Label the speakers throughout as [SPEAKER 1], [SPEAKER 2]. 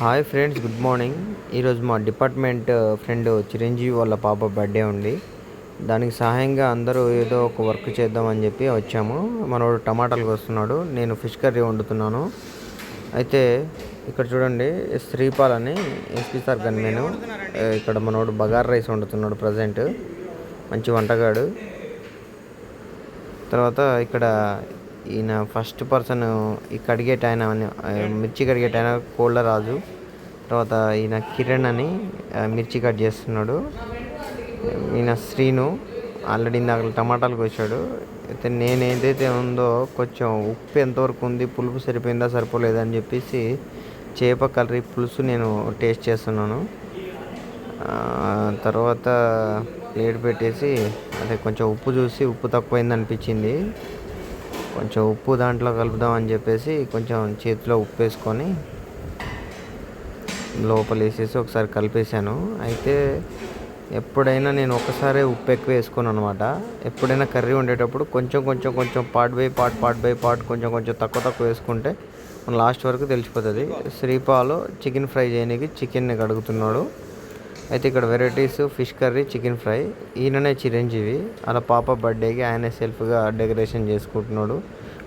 [SPEAKER 1] Hi friends, good morning. ఈరోజు మా department friend Chiranjeevi వాళ్ళ పాప బర్త్డే ఉంది. దానికి సహాయంగా అందరూ ఏదో ఒక వర్క్ చేద్దామని చెప్పి వచ్చాము. మనోడు టమాటాలు కోస్తున్నాడు, నేను ఫిష్ కర్రీ వండుతున్నాను. అయితే ఇక్కడ చూడండి, శ్రీపాల్ అని ఎస్పీ సార్ గన్మేను. ఇక్కడ మనోడు బగార్ రైస్ వండుతున్నాడు ప్రజెంట్. మంచి వంటగాడు. తర్వాత ఇక్కడ ఈయన ఫస్ట్ పర్సన్ ఈ కడిగేట ఆయన మిర్చి కడిగేట ఆయన కోళ్ళరాజు. తర్వాత ఈయన కిరణ్ అని మిర్చి కట్ చేస్తున్నాడు. ఈయన శ్రీను ఆల్రెడీ ఇందాక టమాటాలు కోసాడు. అయితే నేను ఏదైతే ఉందో కొంచెం ఉప్పు ఎంతవరకు ఉంది, పులుపు సరిపోయిందా సరిపోలేదా అని చెప్పేసి చేప కర్రీ పులుసు నేను టేస్ట్ చేస్తున్నాను. తర్వాత ప్లేట్ పెట్టేసి అదే కొంచెం ఉప్పు చూసి ఉప్పు తక్కువైంది అనిపించింది. కొంచెం ఉప్పు దాంట్లో కలుపుదాం అని చెప్పేసి కొంచెం చేతిలో ఉప్పు వేసుకొని లోపల వేసేసి ఒకసారి కలిపేశాను. అయితే ఎప్పుడైనా నేను ఒకసారి ఉప్పు ఎక్కువ వేసుకోను అనమాట. ఎప్పుడైనా కర్రీ వండేటప్పుడు కొంచెం కొంచెం కొంచెం పార్ట్ బై పార్ట్ కొంచెం కొంచెం తక్కువ వేసుకుంటే మన లాస్ట్ వరకు తెలిసిపోతుంది. శ్రీపాలు చికెన్ ఫ్రై చేయడానికి చికెన్ని కడుగుతున్నాడు. అయితే ఇక్కడ varieties fish curry, chicken fry. ఈయననే చిరంజీవి, అలా పాప బర్త్డేకి ఆయనే సెల్ఫ్గా డెకరేషన్ చేసుకుంటున్నాడు.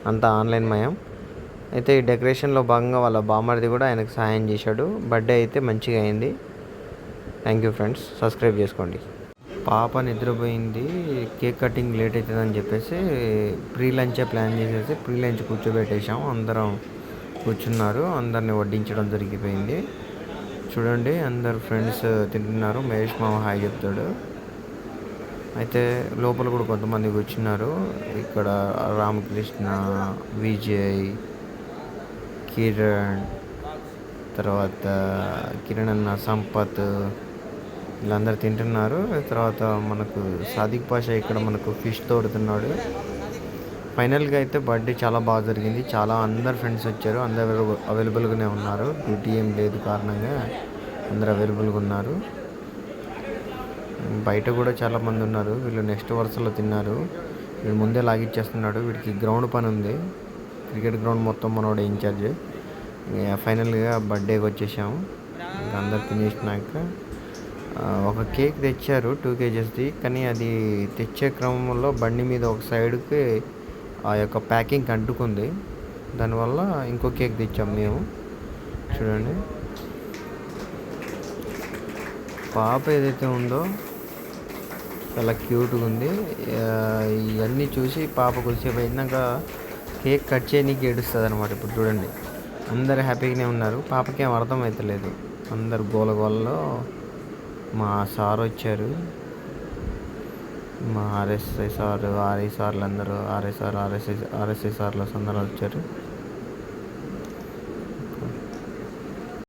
[SPEAKER 1] అంతా ఆన్లైన్ మయం. అయితే ఈ డెకరేషన్లో భాగంగా వాళ్ళ బామ్మర్ది కూడా ఆయనకు సహాయం చేశాడు. బర్త్డే అయితే మంచిగా అయింది. థ్యాంక్ యూ ఫ్రెండ్స్, సబ్స్క్రైబ్ చేసుకోండి. పాప నిద్రపోయింది, కేక్ కటింగ్ లేట్ అవుతుందని చెప్పేసి ప్రీ లంచే ప్లాన్ చేసేసి ప్రీ లంచ్ కూర్చోబెట్టేసాం. అందరం కూర్చున్నారు, అందరిని వడ్డించడం జరిగిపోయింది. చూడండి, అందరు ఫ్రెండ్స్ తింటున్నారు. మహేష్ మామ హాయ్ చెప్తాడు. అయితే లోపల కూడా కొంతమంది కూర్చున్నారు. ఇక్కడ రామకృష్ణ, విజయ్, కిరణ్, తర్వాత కిరణ్ అన్న, సంపత్, వీళ్ళందరూ తింటున్నారు. తర్వాత మనకు సాదిక్ పాషా ఇక్కడ మనకు ఫిష్ తోడుతున్నాడు. ఫైనల్గా అయితే బర్త్డే చాలా బాగా జరిగింది. చాలా అందరు ఫ్రెండ్స్ వచ్చారు, అందరు అవైలబుల్గానే ఉన్నారు. డ్యూటీ ఏం లేదు కారణంగా అందరు అవైలబుల్గా ఉన్నారు. బయట కూడా చాలామంది ఉన్నారు. వీళ్ళు నెక్స్ట్ వరుసలో తిన్నారు. వీడు ముందే లాగిచ్చేస్తున్నాడు. వీడికి గ్రౌండ్ పని ఉంది, క్రికెట్ గ్రౌండ్ మొత్తం మనోడే ఇన్ఛార్జ్. ఫైనల్గా బర్త్డేకి వచ్చేసాము. ఇంకా అందరు తినేసినాక ఒక కేక్ తెచ్చారు 2 kgsది. కానీ అది తెచ్చే క్రమంలో బండి మీద ఒక సైడ్కి ఆ యొక్క ప్యాకింగ్ అంటుకుంది. దానివల్ల ఇంకో కేక్ తెచ్చాం మేము. చూడండి, పాప ఏదైతే ఉందో చాలా క్యూట్గా ఉంది. ఇవన్నీ చూసి పాప కొద్దిసేపు అయినాక కేక్ కట్ చేయడానికి ఏడుస్తుంది అనమాట. ఇప్పుడు చూడండి, అందరు హ్యాపీగానే ఉన్నారు. పాపకేం అర్థం అవుతలేదు. అందరు గోలలో. మా సార్ వచ్చారు, మా ఆర్ఎస్ఐ సార్లు అందరూ ఆర్ఎస్ఐ సార్లు అందరూ వచ్చారు.